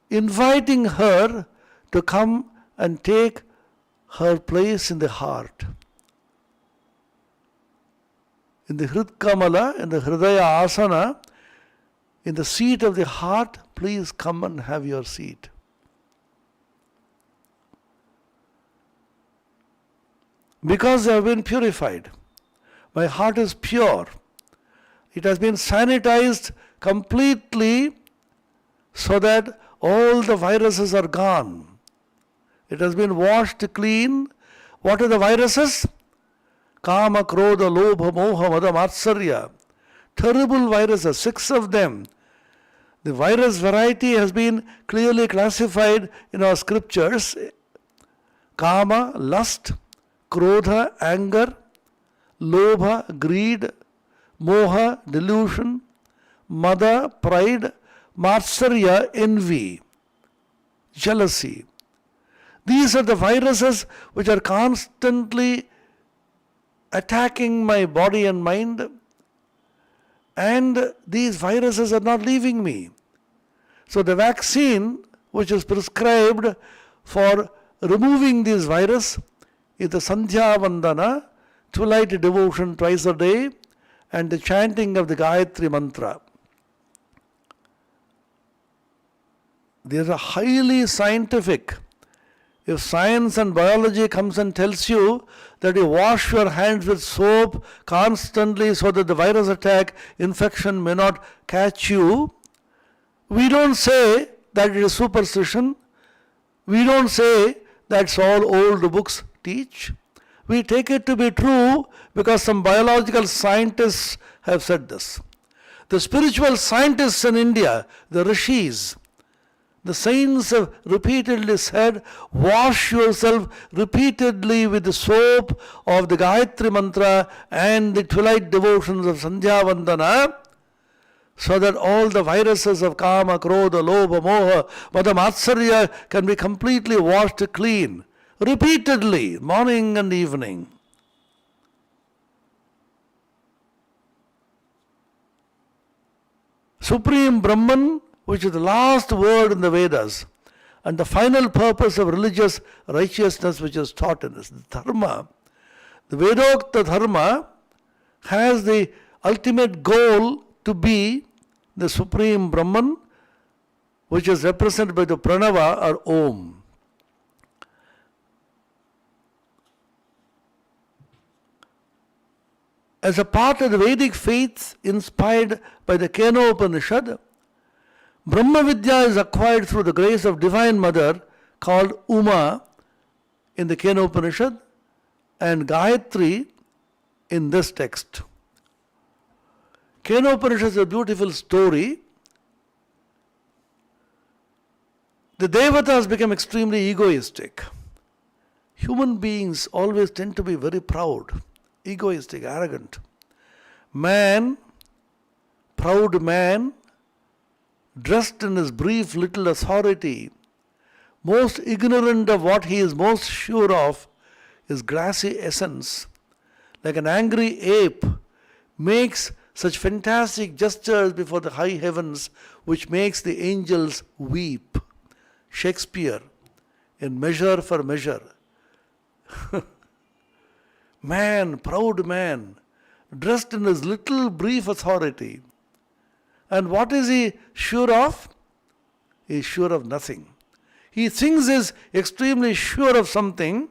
inviting her to come and take her place in the heart. In the Hridkamala, in the Hridaya Asana, in the seat of the heart, please come and have your seat. Because I have been purified. My heart is pure. It has been sanitized completely so that all the viruses are gone. It has been washed clean. What are the viruses? Kama, Krodha, Lobha, Moha, Mada, Matsarya. Terrible viruses, 6 of them. The virus variety has been clearly classified in our scriptures. Kama, lust, Krodha, anger, Lobha, greed, Moha, delusion, Mada, pride, Matsarya, envy, jealousy. These are the viruses which are constantly attacking my body and mind, and these viruses are not leaving me. So the vaccine which is prescribed for removing this virus is the Sandhya Vandana, twilight devotion twice a day, and the chanting of the Gayatri Mantra. These are highly scientific. If science and biology comes and tells you that you wash your hands with soap constantly so that the virus attack, infection may not catch you, we don't say that it is superstition. We don't say that's all old books teach. We take it to be true because some biological scientists have said this. The spiritual scientists in India, the rishis, the saints have repeatedly said, wash yourself repeatedly with the soap of the Gayatri Mantra and the twilight devotions of Sandhya Vandana, so that all the viruses of Kama, Krodha, Lobha, Moha, Mada, Matsarya can be completely washed clean. Repeatedly, morning and evening. Supreme Brahman, which is the last word in the Vedas, and the final purpose of religious righteousness which is taught in this, the Dharma. The Vedokta Dharma has the ultimate goal to be the Supreme Brahman, which is represented by the Pranava or Om. As a part of the Vedic faith inspired by the Kenopanishad, Brahma Vidya is acquired through the grace of Divine Mother called Uma in the Kenopanishad and Gayatri in this text. Kenopanishad is a beautiful story. The Devatas become extremely egoistic. Human beings always tend to be very proud, egoistic, arrogant. Man proud man, dressed in his brief little authority, most ignorant of what he is most sure of, his glassy essence, like an angry ape, makes such fantastic gestures before the high heavens which makes the angels weep. Shakespeare, in Measure for Measure. Man, proud man, dressed in his little brief authority. And what is he sure of? He is sure of nothing. He thinks he is extremely sure of something,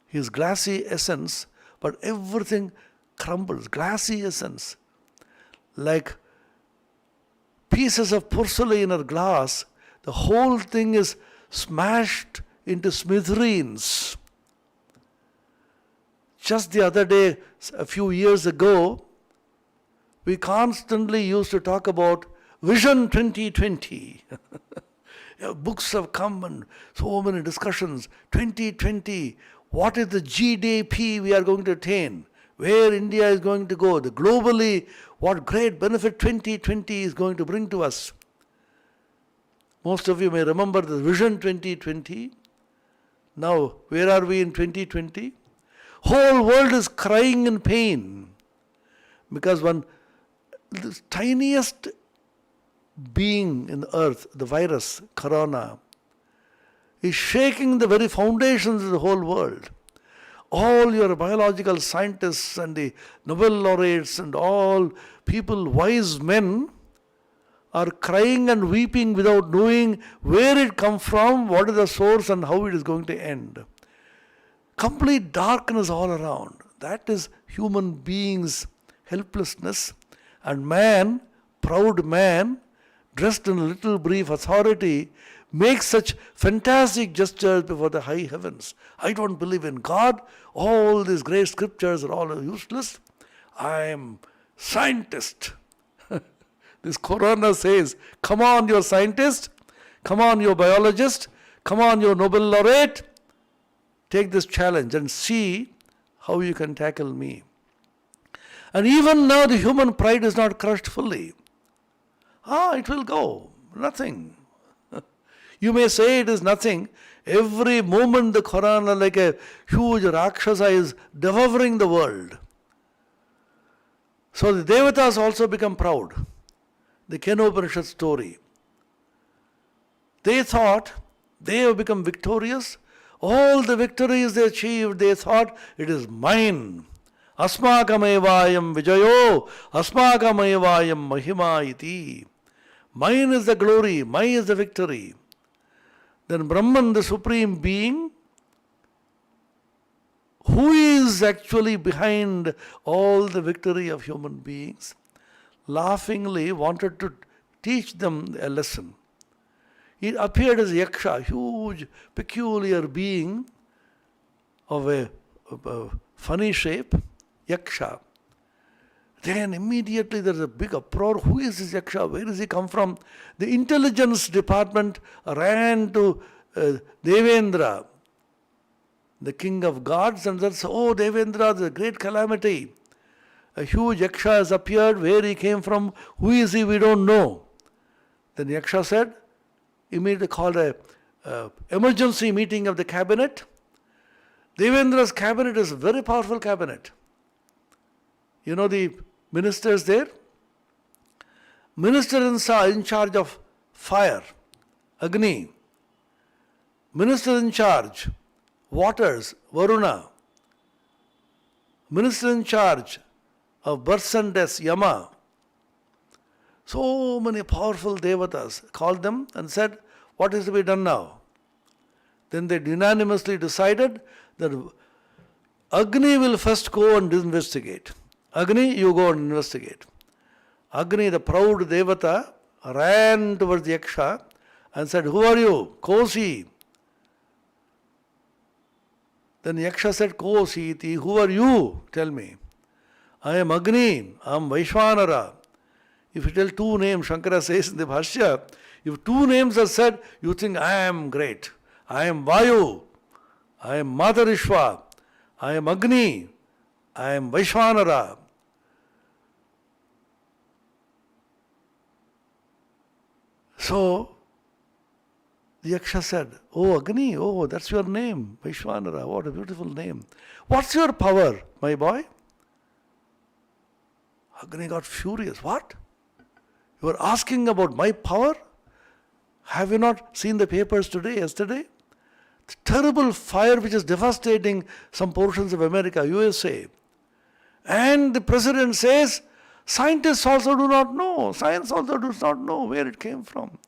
his glassy essence, but everything crumbles. Glassy essence. Like pieces of porcelain or glass, the whole thing is smashed into smithereens. Just the other day, a few years ago, we constantly used to talk about Vision 2020. Books have come and so many discussions. 2020, what is the GDP we are going to attain? Where India is going to go? The globally, what great benefit 2020 is going to bring to us. Most of you may remember the Vision 2020. Now, where are we in 2020? Whole world is crying in pain because this tiniest being in the earth, the virus, corona, is shaking the very foundations of the whole world. All your biological scientists and the Nobel laureates and all people, wise men, are crying and weeping without knowing where it comes from, what is the source and how it is going to end. Complete darkness all around. That is human beings' helplessness. And man, proud man, dressed in a little brief authority, makes such fantastic gestures before the high heavens. I don't believe in God. All these great scriptures are all useless. I am scientist. This corona says, come on, you're scientist. Come on, you're biologist. Come on, you're Nobel laureate. Take this challenge and see how you can tackle me. And even now the human pride is not crushed fully. It will go. Nothing. You may say it is nothing. Every moment the Corona, like a huge Rakshasa, is devouring the world. So the Devatas also become proud. The Kenopanishad story. They thought they have become victorious. All the victories they achieved, they thought it is mine. Asmakamevayam vijayo, asmakamevayam mahima iti. Mine is the glory, mine is the victory. Then Brahman, the Supreme Being, who is actually behind all the victory of human beings, laughingly wanted to teach them a lesson. It appeared as Yaksha, a huge, peculiar being of a funny shape, Yaksha. Then immediately there is a big uproar. Who is this Yaksha? Where does he come from? The intelligence department ran to Devendra, the king of gods, and said, oh Devendra, the great calamity. A huge Yaksha has appeared. Where he came from, who is he, we don't know. Then Yaksha said, immediately called a emergency meeting of the cabinet. Devendra's cabinet is a very powerful cabinet. You know the ministers there? Minister in charge of fire, Agni. Minister in charge, waters, Varuna. Minister in charge of births and deaths, Yama. So many powerful devatas called them and said, what is to be done now? Then they unanimously decided that Agni will first go and investigate. Agni, you go and investigate. Agni, the proud devata, ran towards the Yaksha and said, who are you? Kosi. Then Yaksha said, Kosi iti, who are you? Tell me. I am Agni, I am Vaishwanara. If you tell two names, Shankara says in the Bhashya, if two names are said, you think I am great. I am Vayu, I am Matarishwa, I am Agni, I am Vaishwanara. So, the Yaksha said, "Oh Agni, oh, that's your name, Vaishwanara, what a beautiful name. What's your power, my boy?" Agni got furious. "What? You are asking about my power? Have you not seen the papers yesterday? The terrible fire which is devastating some portions of America, USA. And the president says, scientists also do not know. Science also does not know where it came from.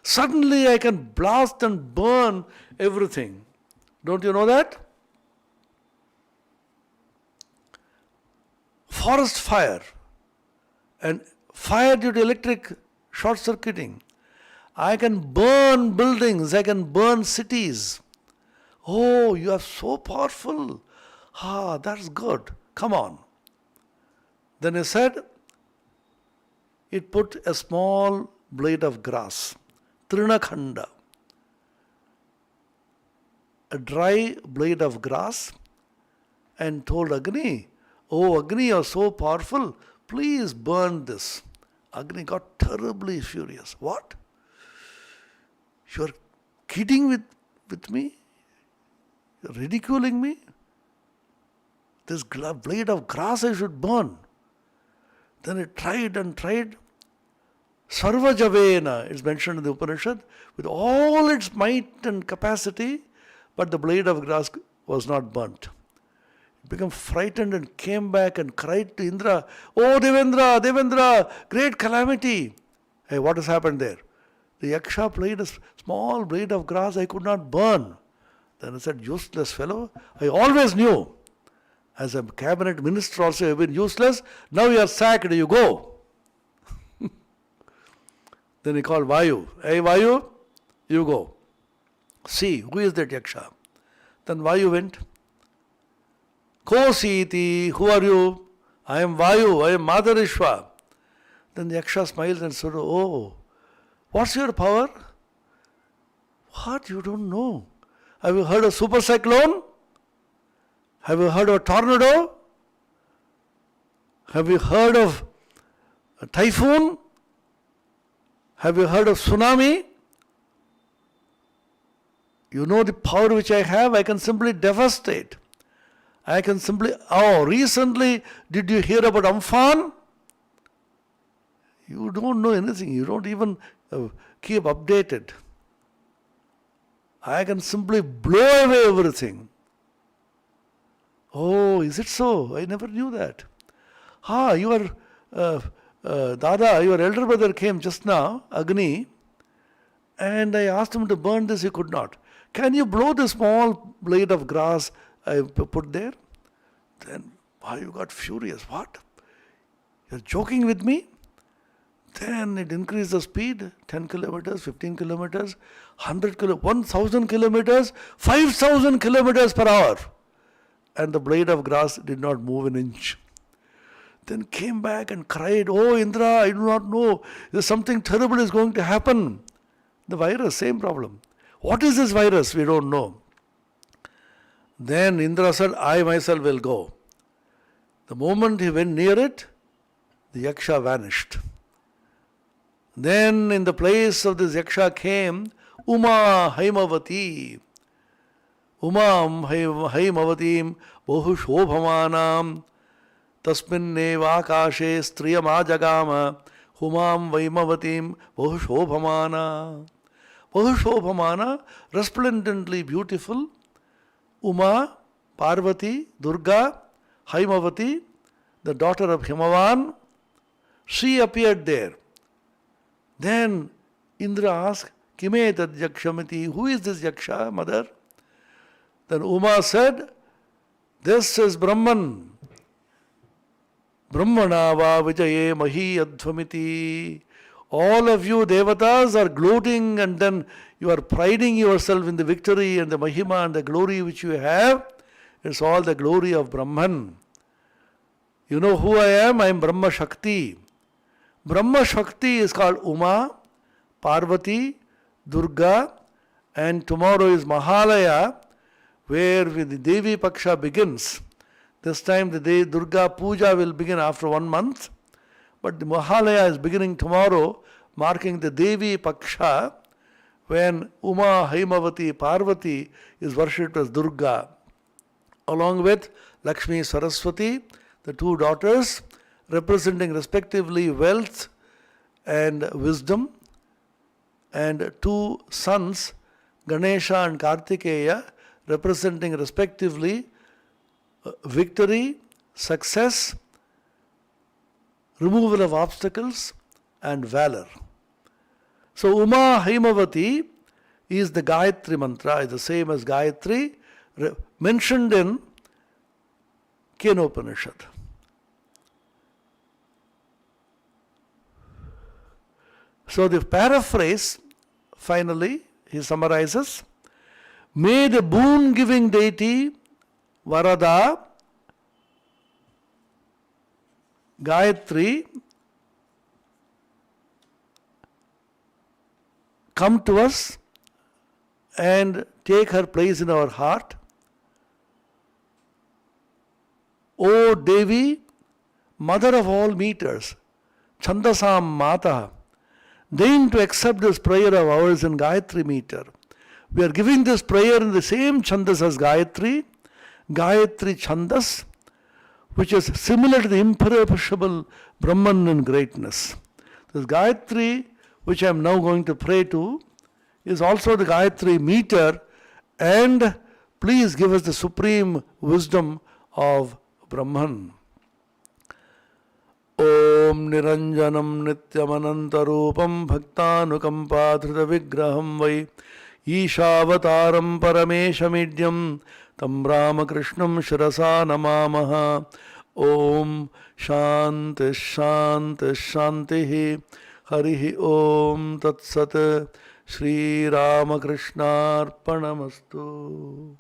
Suddenly I can blast and burn everything. Don't you know that? Forest fire and fire due to electric short circuiting. I can burn buildings, I can burn cities. Oh, you are so powerful. Ah, that's good. Come on." Then he said, it put a small blade of grass, trinakhanda, a dry blade of grass, and told Agni, "Oh Agni, you are so powerful, please burn this." Agni got terribly furious. "What? You are kidding with me? You are ridiculing me? This blade of grass I should burn." Then he tried and tried. Sarvajavena is mentioned in the Upanishad, with all its might and capacity, but the blade of grass was not burnt. He became frightened and came back and cried to Indra, "Oh Devendra, Devendra, great calamity." Hey, what has happened there? The Yaksha played a small blade of grass I could not burn. Then I said, "Useless fellow, I always knew. As a cabinet minister also you have been useless. Now you are sacked, you go." Then he called Vayu. "Hey Vayu, you go. See, who is that Yaksha?" Then Vayu went. "Kositi, who are you?" "I am Vayu, I am Madarishva." Then the Yaksha smiled and said, "Oh, what's your power?" "What? You don't know? Have you heard of super cyclone? Have you heard of tornado? Have you heard of a typhoon? Have you heard of tsunami? You know the power which I have? I can simply devastate. I can simply... Oh, recently, did you hear about Amphan? You don't know anything. You don't even keep updated. I can simply blow away everything." "Oh, is it so? I never knew that." "Ah, your Dada, your elder brother came just now, Agni, and I asked him to burn this, he could not. Can you blow the small blade of grass I put there?" Then Vayu got furious. "What? You're joking with me?" Then it increased the speed, 10 kilometers, 15 kilometers, 100 kilometers, 1,000 kilometers, 5,000 kilometers per hour. And the blade of grass did not move an inch. Then came back and cried, "Oh Indra, I do not know. There's something terrible is going to happen." The virus, same problem. "What is this virus? We don't know." Then Indra said, "I myself will go." The moment he went near it, the Yaksha vanished. Then in the place of this Yaksha came Uma Haimavati. Umam Haimavatim Bahushobhamanam Tasminneva Akashe Striyamajagama Humam Vaimavatim Bahushobhamana. Bahushobhamana, resplendently beautiful. Uma, Parvati, Durga, Haimavati, the daughter of Himavan, she appeared there. Then Indra asked, "Kime tad Yakshamati?" Who is this Yaksha, mother? Then Uma said, "This is Brahman. Brahmana va vijaye mahi advamiti." All of you devatas are gloating and then you are priding yourself in the victory and the mahima and the glory which you have. It's all the glory of Brahman. You know who I am? I am Brahma Shakti. Brahma Shakti is called Uma, Parvati, Durga, and tomorrow is Mahalaya, where the Devi Paksha begins. This time the day Durga Puja will begin after 1 month, but the Mahalaya is beginning tomorrow. marking the Devi Paksha, when Uma, Haimavati, Parvati is worshipped as Durga, along with Lakshmi, Saraswati, the two daughters, representing respectively wealth and wisdom, and two sons, Ganesha and Kartikeya, representing respectively victory, success, removal of obstacles, and valor. So Uma Haimavati is the Gayatri Mantra, is the same as Gayatri, mentioned in Kenopanishad. So the paraphrase, finally, he summarizes, may the boon-giving deity Varada Gayatri come to us and take her place in our heart. O Devi, mother of all meters, Chandasam Mata, deign to accept this prayer of ours in Gayatri meter. We are giving this prayer in the same Chandas as Gayatri, Gayatri Chandas, which is similar to the imperishable Brahman in greatness. This Gayatri, which I am now going to pray to, is also the Gayatri meter, and please give us the supreme wisdom of Brahman. Om Niranjanam Nityamanantarupam Bhaktanukampadhrita Vigraham Vai Ishavataram Parameshamidyam Tam Ramakrishnam Shirasa Namamaha. Om Shanti Shanti Shanti Harihi Om Tat Sat Shri Ramakrishna Arpanamastu.